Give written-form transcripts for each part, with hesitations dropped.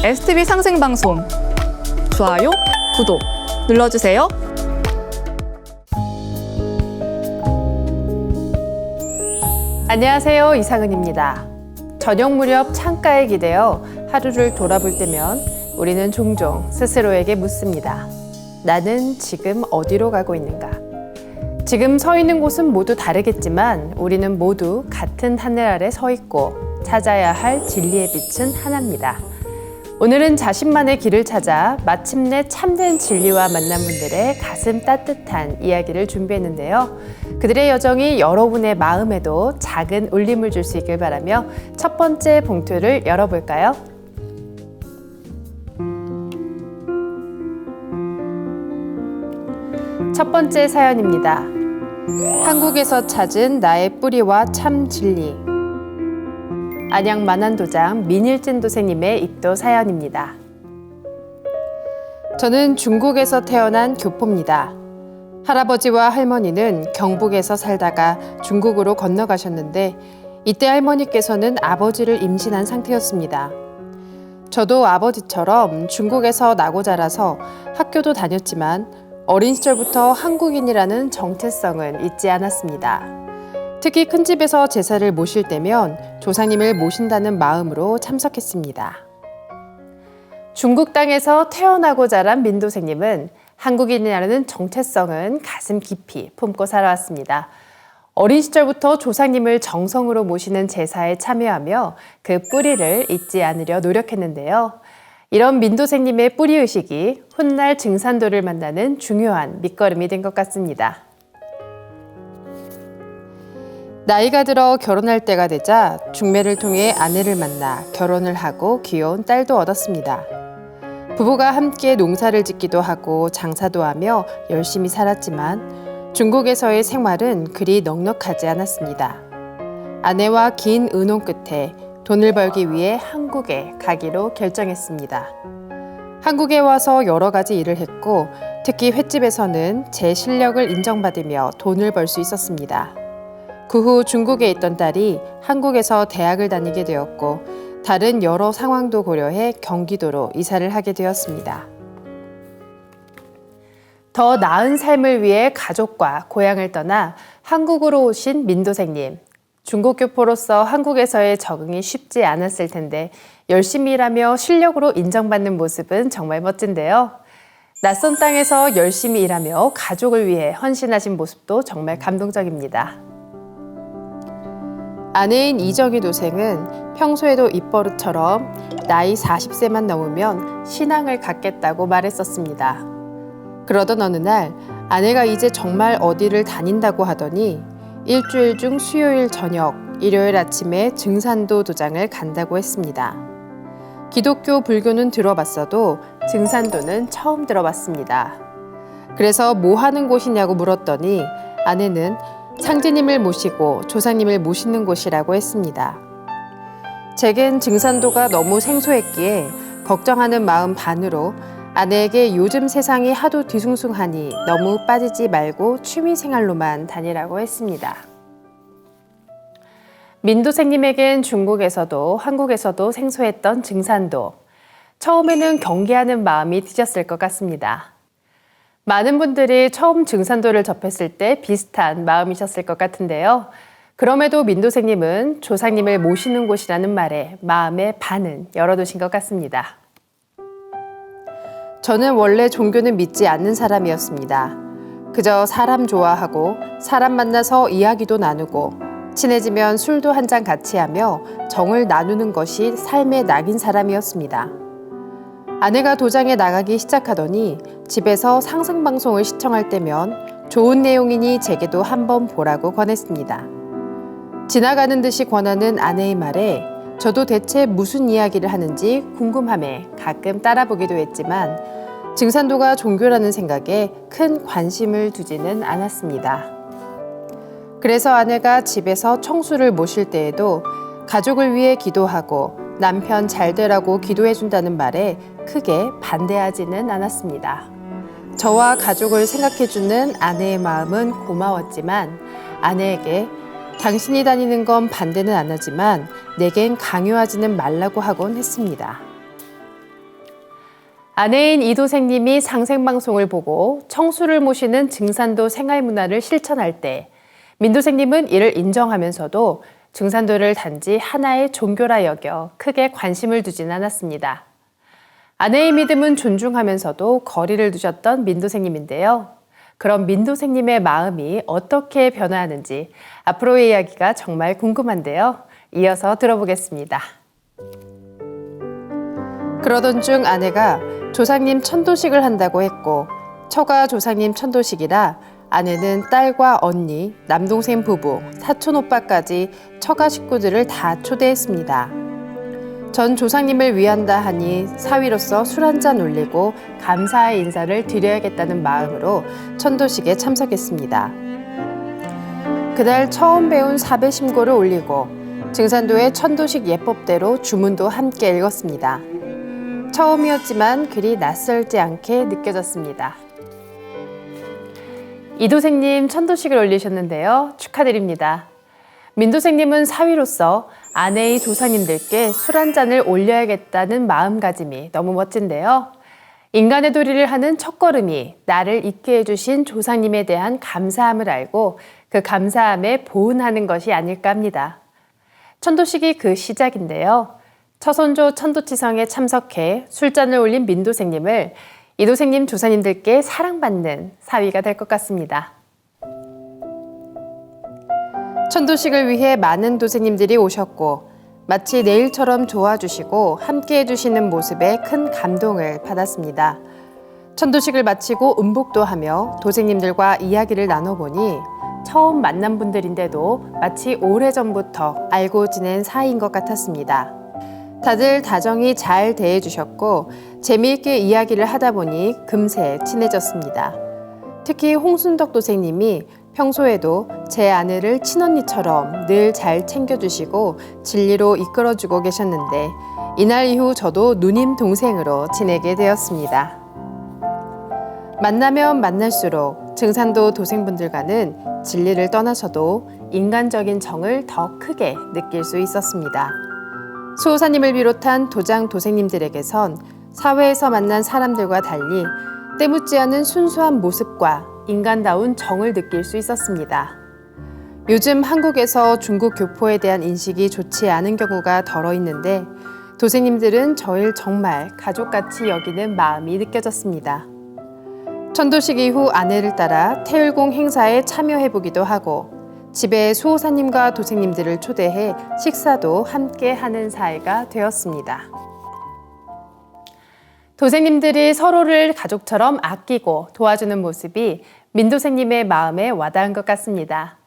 STV 상생방송 좋아요, 구독 눌러주세요. 안녕하세요, 이상은입니다. 저녁 무렵 창가에 기대어 하루를 돌아볼 때면 우리는 종종 스스로에게 묻습니다. 나는 지금 어디로 가고 있는가? 지금 서 있는 곳은 모두 다르겠지만 우리는 모두 같은 하늘 아래 서 있고 찾아야 할 진리의 빛은 하나입니다. 오늘은 자신만의 길을 찾아 마침내 참된 진리와 만난 분들의 가슴 따뜻한 이야기를 준비했는데요. 그들의 여정이 여러분의 마음에도 작은 울림을 줄 수 있길 바라며 첫 번째 봉투를 열어볼까요? 첫 번째 사연입니다. 한국에서 찾은 나의 뿌리와 참 진리. 안양 만안도장 민일진 도생님의 입도 사연입니다. 저는 중국에서 태어난 교포입니다. 할아버지와 할머니는 경북에서 살다가 중국으로 건너가셨는데 이때 할머니께서는 아버지를 임신한 상태였습니다. 저도 아버지처럼 중국에서 나고 자라서 학교도 다녔지만 어린 시절부터 한국인이라는 정체성은 잊지 않았습니다. 특히 큰 집에서 제사를 모실 때면 조상님을 모신다는 마음으로 참석했습니다. 중국 땅에서 태어나고 자란 민도생님은 한국인이라는 정체성은 가슴 깊이 품고 살아왔습니다. 어린 시절부터 조상님을 정성으로 모시는 제사에 참여하며 그 뿌리를 잊지 않으려 노력했는데요. 이런 민도생님의 뿌리의식이 훗날 증산도를 만나는 중요한 밑거름이 된 것 같습니다. 나이가 들어 결혼할 때가 되자 중매를 통해 아내를 만나 결혼을 하고 귀여운 딸도 얻었습니다. 부부가 함께 농사를 짓기도 하고 장사도 하며 열심히 살았지만 중국에서의 생활은 그리 넉넉하지 않았습니다. 아내와 긴 의논 끝에 돈을 벌기 위해 한국에 가기로 결정했습니다. 한국에 와서 여러 가지 일을 했고 특히 횟집에서는 제 실력을 인정받으며 돈을 벌 수 있었습니다. 그 후 중국에 있던 딸이 한국에서 대학을 다니게 되었고 다른 여러 상황도 고려해 경기도로 이사를 하게 되었습니다. 더 나은 삶을 위해 가족과 고향을 떠나 한국으로 오신 민도생님. 중국 교포로서 한국에서의 적응이 쉽지 않았을 텐데 열심히 일하며 실력으로 인정받는 모습은 정말 멋진데요. 낯선 땅에서 열심히 일하며 가족을 위해 헌신하신 모습도 정말 감동적입니다. 아내인 이정희 도생은 평소에도 입버릇처럼 나이 40세만 넘으면 신앙을 갖겠다고 말했었습니다. 그러던 어느 날 아내가 이제 정말 어디를 다닌다고 하더니 일주일 중 수요일 저녁, 일요일 아침에 증산도 도장을 간다고 했습니다. 기독교, 불교는 들어봤어도 증산도는 처음 들어봤습니다. 그래서 뭐 하는 곳이냐고 물었더니 아내는 상제님을 모시고 조상님을 모시는 곳이라고 했습니다. 제겐 증산도가 너무 생소했기에 걱정하는 마음 반으로 아내에게 요즘 세상이 하도 뒤숭숭하니 너무 빠지지 말고 취미생활로만 다니라고 했습니다. 민도생님에겐 중국에서도 한국에서도 생소했던 증산도. 처음에는 경계하는 마음이 드셨을 것 같습니다. 많은 분들이 처음 증산도를 접했을 때 비슷한 마음이셨을 것 같은데요. 그럼에도 민도생님은 조상님을 모시는 곳이라는 말에 마음의 반은 열어두신 것 같습니다. 저는 원래 종교는 믿지 않는 사람이었습니다. 그저 사람 좋아하고 사람 만나서 이야기도 나누고 친해지면 술도 한 잔 같이 하며 정을 나누는 것이 삶의 낙인 사람이었습니다. 아내가 도장에 나가기 시작하더니 집에서 상승방송을 시청할 때면 좋은 내용이니 제게도 한번 보라고 권했습니다. 지나가는 듯이 권하는 아내의 말에 저도 대체 무슨 이야기를 하는지 궁금함에 가끔 따라보기도 했지만 증산도가 종교라는 생각에 큰 관심을 두지는 않았습니다. 그래서 아내가 집에서 청수를 모실 때에도 가족을 위해 기도하고 남편 잘 되라고 기도해준다는 말에 크게 반대하지는 않았습니다. 저와 가족을 생각해주는 아내의 마음은 고마웠지만 아내에게 당신이 다니는 건 반대는 안 하지만 내겐 강요하지는 말라고 하곤 했습니다. 아내인 이도생님이 상생방송을 보고 청수를 모시는 증산도 생활문화를 실천할 때 민도생님은 이를 인정하면서도 증산도를 단지 하나의 종교라 여겨 크게 관심을 두진 않았습니다. 아내의 믿음은 존중하면서도 거리를 두셨던 민도생님인데요. 그럼 민도생님의 마음이 어떻게 변화하는지 앞으로의 이야기가 정말 궁금한데요. 이어서 들어보겠습니다. 그러던 중 아내가 조상님 천도식을 한다고 했고 처가 조상님 천도식이라 아내는 딸과 언니, 남동생 부부, 사촌 오빠까지 처가 식구들을 다 초대했습니다. 전 조상님을 위한다 하니 사위로서 술 한잔 올리고 감사의 인사를 드려야겠다는 마음으로 천도식에 참석했습니다. 그날 처음 배운 사배심고를 올리고 증산도의 천도식 예법대로 주문도 함께 읽었습니다. 처음이었지만 그리 낯설지 않게 느껴졌습니다. 이도생님 천도식을 올리셨는데요. 축하드립니다. 민도생님은 사위로서 아내의 조상님들께 술 한 잔을 올려야겠다는 마음가짐이 너무 멋진데요. 인간의 도리를 하는 첫걸음이 나를 있게 해주신 조상님에 대한 감사함을 알고 그 감사함에 보은하는 것이 아닐까 합니다. 천도식이 그 시작인데요. 처손조 천도치성에 참석해 술잔을 올린 민도생님을 이도생님 조상님들께 사랑받는 사위가 될 것 같습니다. 천도식을 위해 많은 도생님들이 오셨고 마치 내일처럼 도와주시고 함께 해주시는 모습에 큰 감동을 받았습니다. 천도식을 마치고 음복도 하며 도생님들과 이야기를 나눠보니 처음 만난 분들인데도 마치 오래전부터 알고 지낸 사이인 것 같았습니다. 다들 다정히 잘 대해주셨고 재미있게 이야기를 하다 보니 금세 친해졌습니다. 특히 홍순덕 도생님이 평소에도 제 아내를 친언니처럼 늘 잘 챙겨주시고 진리로 이끌어주고 계셨는데 이날 이후 저도 누님 동생으로 지내게 되었습니다. 만나면 만날수록 증산도 도생분들과는 진리를 떠나서도 인간적인 정을 더 크게 느낄 수 있었습니다. 수호사님을 비롯한 도장 도생님들에게선 사회에서 만난 사람들과 달리 때묻지 않은 순수한 모습과 인간다운 정을 느낄 수 있었습니다. 요즘 한국에서 중국 교포에 대한 인식이 좋지 않은 경우가 덜어 있는데 도생님들은 저를 정말 가족같이 여기는 마음이 느껴졌습니다. 천도식 이후 아내를 따라 태율공 행사에 참여해보기도 하고 집에 수호사님과 도생님들을 초대해 식사도 함께 하는 사이가 되었습니다. 도생님들이 서로를 가족처럼 아끼고 도와주는 모습이 민도생님의 마음에 와닿은 것 같습니다.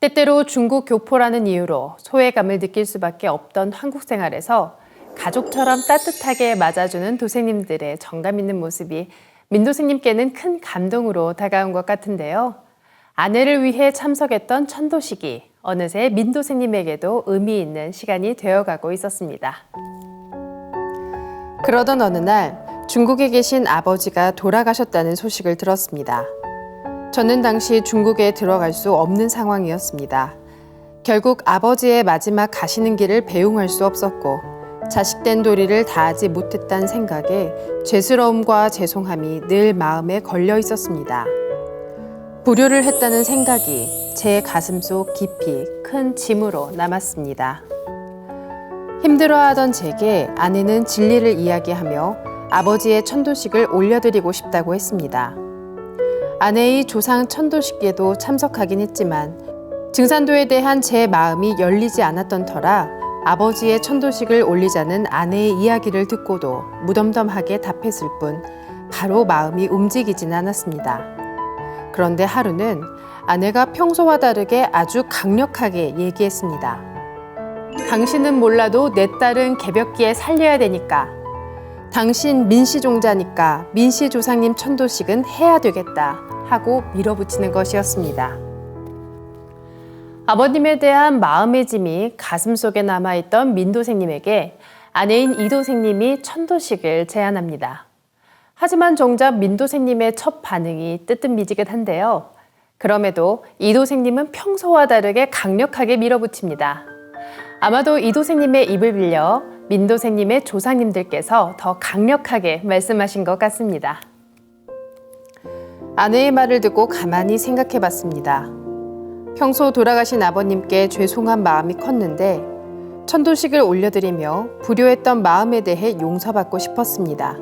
때때로 중국 교포라는 이유로 소외감을 느낄 수밖에 없던 한국 생활에서 가족처럼 따뜻하게 맞아주는 도생님들의 정감 있는 모습이 민도생님께는 큰 감동으로 다가온 것 같은데요. 아내를 위해 참석했던 천도식이 어느새 민도생님에게도 의미 있는 시간이 되어가고 있었습니다. 그러던 어느 날 중국에 계신 아버지가 돌아가셨다는 소식을 들었습니다. 저는 당시 중국에 들어갈 수 없는 상황이었습니다. 결국 아버지의 마지막 가시는 길을 배웅할 수 없었고 자식된 도리를 다하지 못했다는 생각에 죄스러움과 죄송함이 늘 마음에 걸려 있었습니다. 불효를 했다는 생각이 제 가슴속 깊이 큰 짐으로 남았습니다. 힘들어하던 제게 아내는 진리를 이야기하며 아버지의 천도식을 올려드리고 싶다고 했습니다. 아내의 조상 천도식에도 참석하긴 했지만 증산도에 대한 제 마음이 열리지 않았던 터라 아버지의 천도식을 올리자는 아내의 이야기를 듣고도 무덤덤하게 답했을 뿐 바로 마음이 움직이진 않았습니다. 그런데 하루는 아내가 평소와 다르게 아주 강력하게 얘기했습니다. 당신은 몰라도 내 딸은 개벽기에 살려야 되니까. 당신 민씨종자니까 민씨조상님 천도식은 해야 되겠다 하고 밀어붙이는 것이었습니다. 아버님에 대한 마음의 짐이 가슴속에 남아있던 민도생님에게 아내인 이도생님이 천도식을 제안합니다. 하지만 정작 민도생님의 첫 반응이 뜨뜻미지근한데요. 그럼에도 이도생님은 평소와 다르게 강력하게 밀어붙입니다. 아마도 이도생님의 입을 빌려 민도생님의 조상님들께서 더 강력하게 말씀하신 것 같습니다. 아내의 말을 듣고 가만히 생각해 봤습니다. 평소 돌아가신 아버님께 죄송한 마음이 컸는데 천도식을 올려드리며 불효했던 마음에 대해 용서받고 싶었습니다.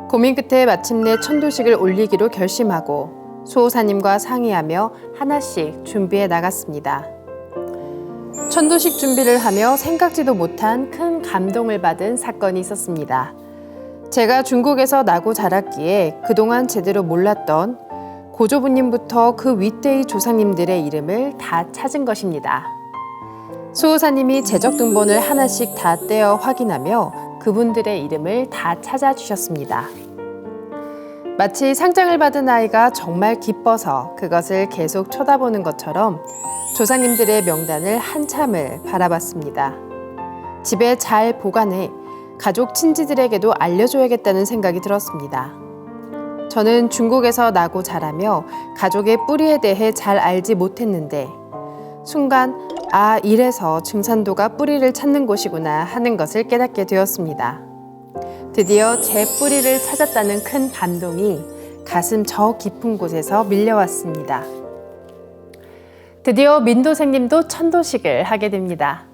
고민 끝에 마침내 천도식을 올리기로 결심하고 수호사님과 상의하며 하나씩 준비해 나갔습니다. 천도식 준비를 하며 생각지도 못한 큰 감동을 받은 사건이 있었습니다. 제가 중국에서 나고 자랐기에 그동안 제대로 몰랐던 고조부님부터 그 윗대의 조상님들의 이름을 다 찾은 것입니다. 수호사님이 제적등본을 하나씩 다 떼어 확인하며 그분들의 이름을 다 찾아주셨습니다. 마치 상장을 받은 아이가 정말 기뻐서 그것을 계속 쳐다보는 것처럼 조상님들의 명단을 한참을 바라봤습니다. 집에 잘 보관해 가족 친지들에게도 알려줘야겠다는 생각이 들었습니다. 저는 중국에서 나고 자라며 가족의 뿌리에 대해 잘 알지 못했는데 순간 이래서 증산도가 뿌리를 찾는 곳이구나 하는 것을 깨닫게 되었습니다. 드디어 제 뿌리를 찾았다는 큰 감동이 가슴 저 깊은 곳에서 밀려왔습니다. 드디어 민도생님도 천도식을 하게 됩니다.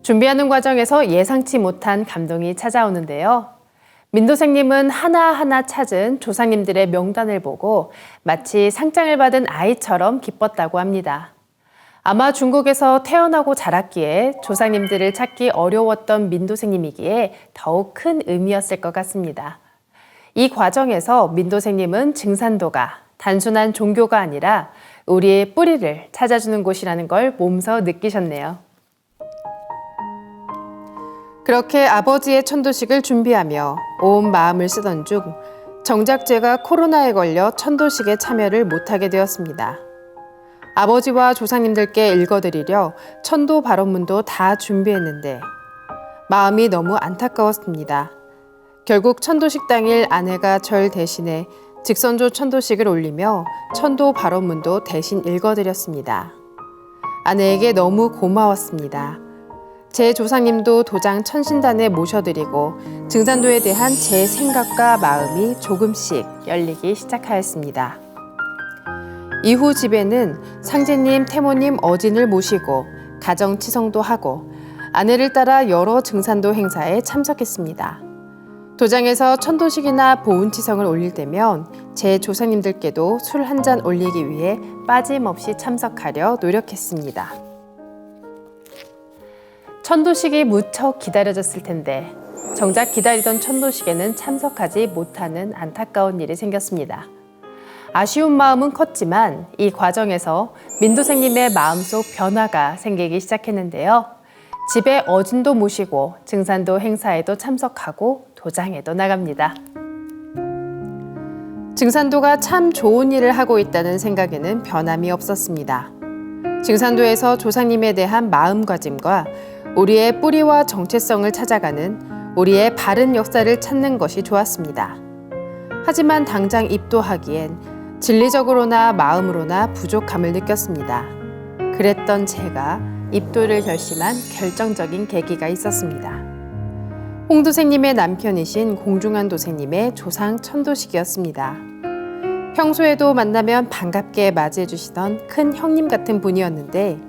준비하는 과정에서 예상치 못한 감동이 찾아오는데요. 민도생님은 하나하나 찾은 조상님들의 명단을 보고 마치 상장을 받은 아이처럼 기뻤다고 합니다. 아마 중국에서 태어나고 자랐기에 조상님들을 찾기 어려웠던 민도생님이기에 더욱 큰 의미였을 것 같습니다. 이 과정에서 민도생님은 증산도가 단순한 종교가 아니라 우리의 뿌리를 찾아주는 곳이라는 걸 몸소 느끼셨네요. 그렇게 아버지의 천도식을 준비하며 온 마음을 쓰던 중 정작 제가 코로나에 걸려 천도식에 참여를 못하게 되었습니다. 아버지와 조상님들께 읽어드리려 천도 발언문도 다 준비했는데 마음이 너무 안타까웠습니다. 결국 천도식 당일 아내가 절 대신해 직선조 천도식을 올리며 천도 발언문도 대신 읽어드렸습니다. 아내에게 너무 고마웠습니다. 제 조상님도 도장 천신단에 모셔드리고 증산도에 대한 제 생각과 마음이 조금씩 열리기 시작하였습니다. 이후 집에는 상제님, 태모님, 어진을 모시고 가정치성도 하고 아내를 따라 여러 증산도 행사에 참석했습니다. 도장에서 천도식이나 보훈치성을 올릴 때면 제 조상님들께도 술 한 잔 올리기 위해 빠짐없이 참석하려 노력했습니다. 천도식이 무척 기다려졌을 텐데 정작 기다리던 천도식에는 참석하지 못하는 안타까운 일이 생겼습니다. 아쉬운 마음은 컸지만 이 과정에서 민도생님의 마음속 변화가 생기기 시작했는데요. 집에 어진도 모시고 증산도 행사에도 참석하고 도장에도 나갑니다. 증산도가 참 좋은 일을 하고 있다는 생각에는 변함이 없었습니다. 증산도에서 조상님에 대한 마음가짐과 우리의 뿌리와 정체성을 찾아가는 우리의 바른 역사를 찾는 것이 좋았습니다. 하지만 당장 입도하기엔 진리적으로나 마음으로나 부족함을 느꼈습니다. 그랬던 제가 입도를 결심한 결정적인 계기가 있었습니다. 홍도생님의 남편이신 공중한 도생님의 조상 천도식이었습니다. 평소에도 만나면 반갑게 맞이해 주시던 큰 형님 같은 분이었는데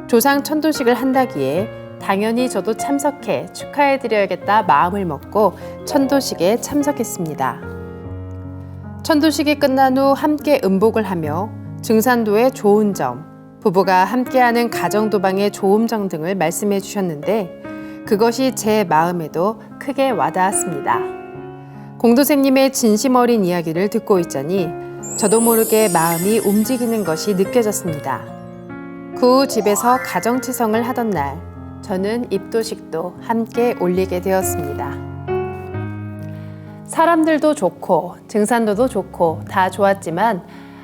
조상 천도식을 한다기에 당연히 저도 참석해 축하해드려야겠다 마음을 먹고 천도식에 참석했습니다. 천도식이 끝난 후 함께 음복을 하며 증산도의 좋은 점, 부부가 함께하는 가정도방의 좋은 점 등을 말씀해 주셨는데 그것이 제 마음에도 크게 와닿았습니다. 공도생님의 진심 어린 이야기를 듣고 있자니 저도 모르게 마음이 움직이는 것이 느껴졌습니다. 그 후 집에서 가정치성을 하던 날 저는 입도식도 함께 올리게 되었습니다. 사람들도 좋고 증산도도 좋고 다 좋았지만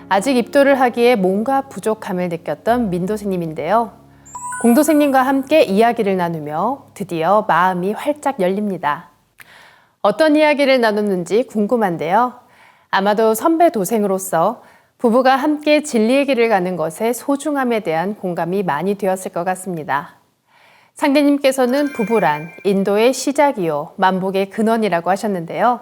아직 입도를 하기에 뭔가 부족함을 느꼈던 민도생님인데요. 공도생님과 함께 이야기를 나누며 드디어 마음이 활짝 열립니다. 어떤 이야기를 나눴는지 궁금한데요. 아마도 선배 도생으로서 부부가 함께 진리의 길을 가는 것의 소중함에 대한 공감이 많이 되었을 것 같습니다. 상대님께서는 부부란 인도의 시작이요, 만복의 근원이라고 하셨는데요.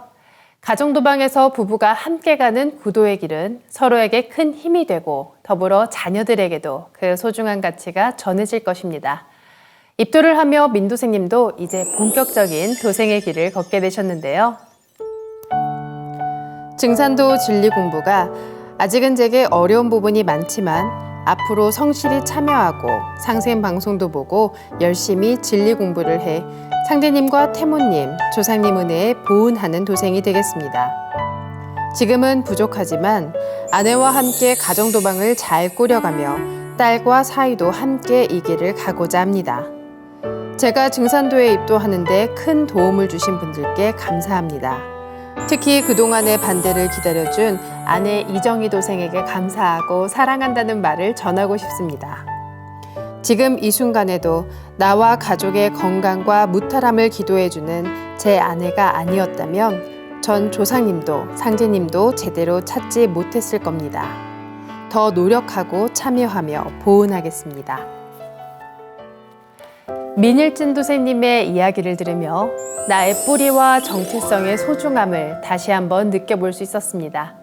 가정도방에서 부부가 함께 가는 구도의 길은 서로에게 큰 힘이 되고 더불어 자녀들에게도 그 소중한 가치가 전해질 것입니다. 입도를 하며 민도생님도 이제 본격적인 도생의 길을 걷게 되셨는데요. 증산도 진리 공부가 아직은 제게 어려운 부분이 많지만 앞으로 성실히 참여하고 상생방송도 보고 열심히 진리 공부를 해 상대님과 태모님, 조상님 은혜에 보은하는 도생이 되겠습니다. 지금은 부족하지만 아내와 함께 가정도방을 잘 꾸려가며 딸과 사이도 함께 이 길을 가고자 합니다. 제가 증산도에 입도하는데 큰 도움을 주신 분들께 감사합니다. 특히 그동안의 반대를 기다려준 아내 이정희 도생에게 감사하고 사랑한다는 말을 전하고 싶습니다. 지금 이 순간에도 나와 가족의 건강과 무탈함을 기도해주는 제 아내가 아니었다면 전 조상님도 상제님도 제대로 찾지 못했을 겁니다. 더 노력하고 참여하며 보은하겠습니다. 민일진 도생님의 이야기를 들으며 나의 뿌리와 정체성의 소중함을 다시 한번 느껴볼 수 있었습니다.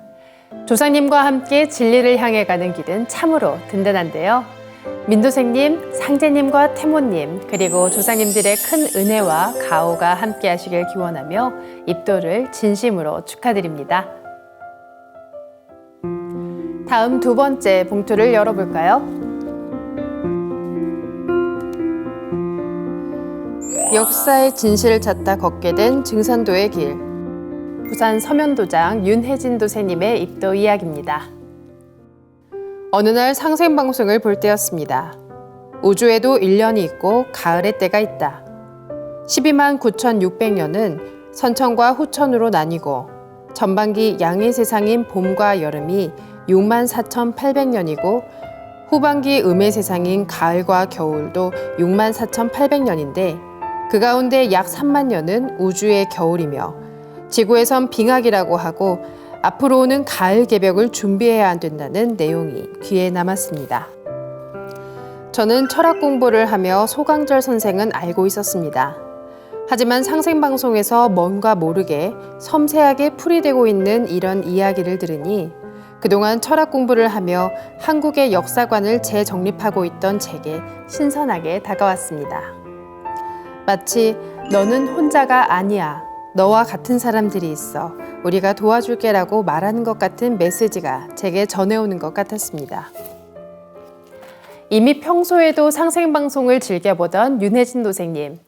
조상님과 함께 진리를 향해 가는 길은 참으로 든든한데요. 민도생님, 상제님과 태모님, 그리고 조상님들의 큰 은혜와 가호가 함께 하시길 기원하며 입도를 진심으로 축하드립니다. 다음 두 번째 봉투를 열어볼까요? 역사의 진실을 찾다 걷게 된 증산도의 길. 부산 서면도장 윤혜진 도생님의 입도 이야기입니다. 어느 날 상생방송을 볼 때였습니다. 우주에도 1년이 있고 가을의 때가 있다. 12만 9,600년은 선천과 후천으로 나뉘고 전반기 양의 세상인 봄과 여름이 6만 4,800년이고 후반기 음의 세상인 가을과 겨울도 6만 4,800년인데 그 가운데 약 3만 년은 우주의 겨울이며 지구에선 빙하기라고 하고 앞으로 오는 가을 개벽을 준비해야 된다는 내용이 귀에 남았습니다. 저는 철학 공부를 하며 소강절 선생은 알고 있었습니다. 하지만 상생방송에서 뭔가 모르게 섬세하게 풀이되고 있는 이런 이야기를 들으니 그동안 철학 공부를 하며 한국의 역사관을 재정립하고 있던 제게 신선하게 다가왔습니다. 마치 너는 혼자가 아니야. 너와 같은 사람들이 있어. 우리가 도와줄게라고 말하는 것 같은 메시지가 제게 전해오는 것 같았습니다. 이미 평소에도 상생방송을 즐겨보던 윤혜진 도생님.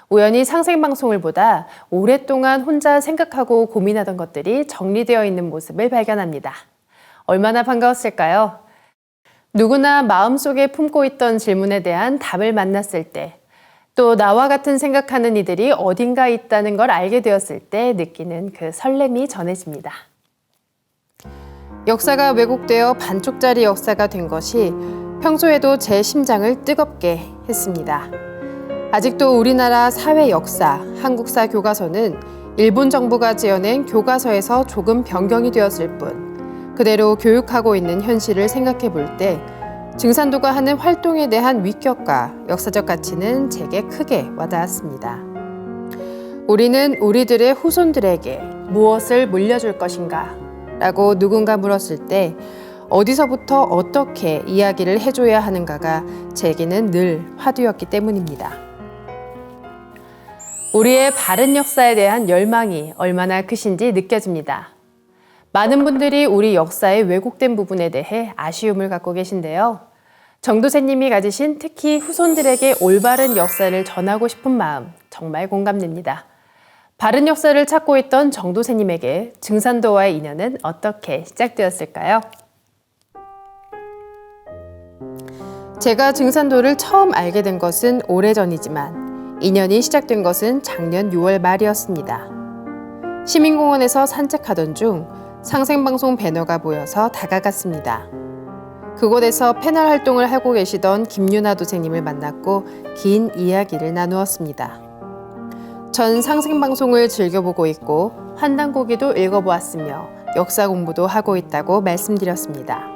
우연히 상생방송을 보다 오랫동안 혼자 생각하고 고민하던 것들이 정리되어 있는 모습을 발견합니다. 얼마나 반가웠을까요? 누구나 마음속에 품고 있던 질문에 대한 답을 만났을 때, 또 나와 같은 생각하는 이들이 어딘가 있다는 걸 알게 되었을 때 느끼는 그 설렘이 전해집니다. 역사가 왜곡되어 반쪽짜리 역사가 된 것이 평소에도 제 심장을 뜨겁게 했습니다. 아직도 우리나라 사회 역사, 한국사 교과서는 일본 정부가 지어낸 교과서에서 조금 변경이 되었을 뿐 그대로 교육하고 있는 현실을 생각해 볼 때 증산도가 하는 활동에 대한 위격과 역사적 가치는 제게 크게 와닿았습니다. 우리는 우리들의 후손들에게 무엇을 물려줄 것인가? 라고 누군가 물었을 때 어디서부터 어떻게 이야기를 해줘야 하는가가 제게는 늘 화두였기 때문입니다. 우리의 바른 역사에 대한 열망이 얼마나 크신지 느껴집니다. 많은 분들이 우리 역사의 왜곡된 부분에 대해 아쉬움을 갖고 계신데요. 정도세님이 가지신 특히 후손들에게 올바른 역사를 전하고 싶은 마음 정말 공감됩니다. 바른 역사를 찾고 있던 정도세님에게 증산도와의 인연은 어떻게 시작되었을까요? 제가 증산도를 처음 알게 된 것은 오래전이지만 인연이 시작된 것은 작년 6월 말이었습니다. 시민공원에서 산책하던 중 상생방송 배너가 보여서 다가갔습니다. 그곳에서 패널 활동을 하고 계시던 김유나 도생님을 만났고 긴 이야기를 나누었습니다. 전 상생방송을 즐겨보고 있고 환단고기도 읽어보았으며 역사 공부도 하고 있다고 말씀드렸습니다.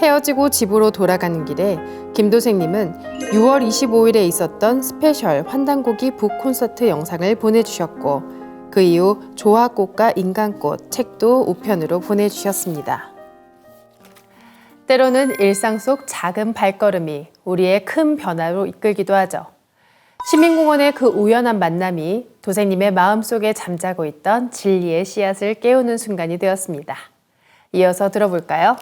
헤어지고 집으로 돌아가는 길에 김도생님은 6월 25일에 있었던 스페셜 환단고기 북 콘서트 영상을 보내주셨고 그 이후 조화꽃과 인간꽃 책도 우편으로 보내주셨습니다. 때로는 일상 속 작은 발걸음이 우리의 큰 변화로 이끌기도 하죠. 시민공원의 그 우연한 만남이 도생님의 마음속에 잠자고 있던 진리의 씨앗을 깨우는 순간이 되었습니다. 이어서 들어볼까요?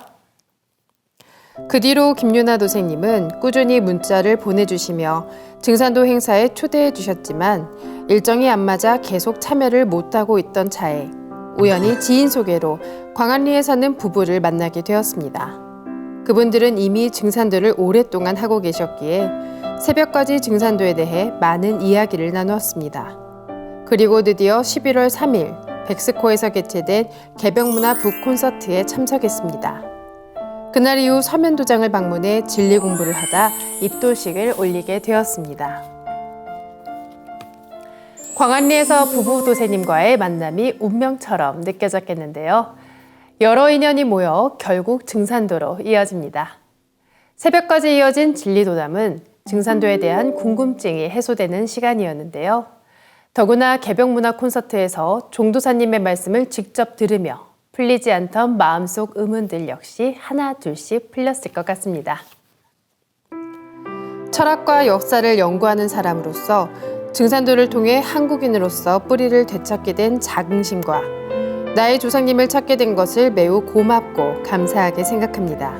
그 뒤로 김유나 도생님은 꾸준히 문자를 보내주시며 증산도 행사에 초대해 주셨지만 일정이 안 맞아 계속 참여를 못하고 있던 차에 우연히 지인 소개로 광안리에 사는 부부를 만나게 되었습니다. 그분들은 이미 증산도를 오랫동안 하고 계셨기에 새벽까지 증산도에 대해 많은 이야기를 나누었습니다. 그리고 드디어 11월 3일 백스코에서 개최된 개벽문화 북 콘서트에 참석했습니다. 그날 이후 서면도장을 방문해 진리 공부를 하다 입도식을 올리게 되었습니다. 광안리에서 부부 도세님과의 만남이 운명처럼 느껴졌겠는데요. 여러 인연이 모여 결국 증산도로 이어집니다. 새벽까지 이어진 진리도담은 증산도에 대한 궁금증이 해소되는 시간이었는데요. 더구나 개벽문화 콘서트에서 종도사님의 말씀을 직접 들으며 풀리지 않던 마음속 의문들 역시 하나 둘씩 풀렸을 것 같습니다. 철학과 역사를 연구하는 사람으로서 증산도를 통해 한국인으로서 뿌리를 되찾게 된 자긍심과 나의 조상님을 찾게 된 것을 매우 고맙고 감사하게 생각합니다.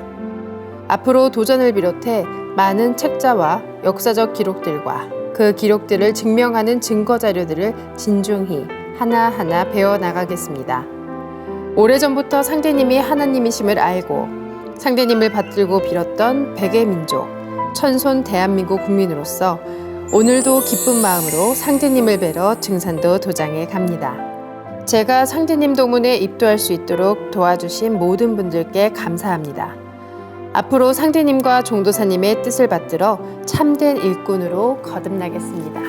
앞으로 도전을 비롯해 많은 책자와 역사적 기록들과 그 기록들을 증명하는 증거 자료들을 진중히 하나하나 배워나가겠습니다. 오래전부터 상대님이 하나님이심을 알고 상대님을 받들고 빌었던 백의 민족, 천손 대한민국 국민으로서 오늘도 기쁜 마음으로 상대님을 뵈러 증산도 도장에 갑니다. 제가 상대님 도문에 입도할 수 있도록 도와주신 모든 분들께 감사합니다. 앞으로 상대님과 종도사님의 뜻을 받들어 참된 일꾼으로 거듭나겠습니다.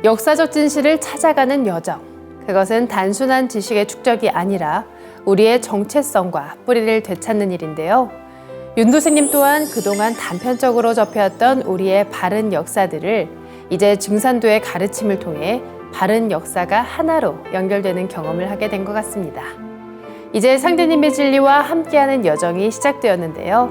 역사적 진실을 찾아가는 여정. 그것은 단순한 지식의 축적이 아니라 우리의 정체성과 뿌리를 되찾는 일인데요. 윤도생님 또한 그동안 단편적으로 접해왔던 우리의 바른 역사들을 이제 증산도의 가르침을 통해 바른 역사가 하나로 연결되는 경험을 하게 된 것 같습니다. 이제 상대님의 진리와 함께하는 여정이 시작되었는데요.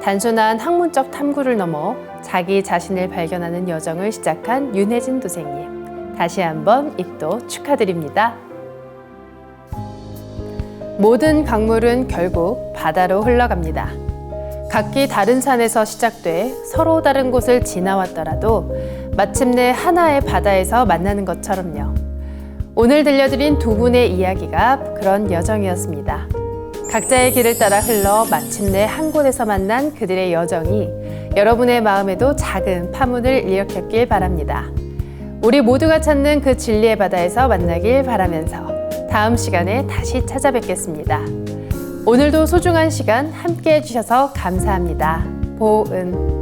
단순한 학문적 탐구를 넘어 자기 자신을 발견하는 여정을 시작한 윤혜진 도생님. 다시 한번 입도 축하드립니다. 모든 강물은 결국 바다로 흘러갑니다. 각기 다른 산에서 시작돼 서로 다른 곳을 지나왔더라도 마침내 하나의 바다에서 만나는 것처럼요. 오늘 들려드린 두 분의 이야기가 그런 여정이었습니다. 각자의 길을 따라 흘러 마침내 한 곳에서 만난 그들의 여정이 여러분의 마음에도 작은 파문을 일으켰길 바랍니다. 우리 모두가 찾는 그 진리의 바다에서 만나길 바라면서 다음 시간에 다시 찾아뵙겠습니다. 오늘도 소중한 시간 함께 해주셔서 감사합니다. 보은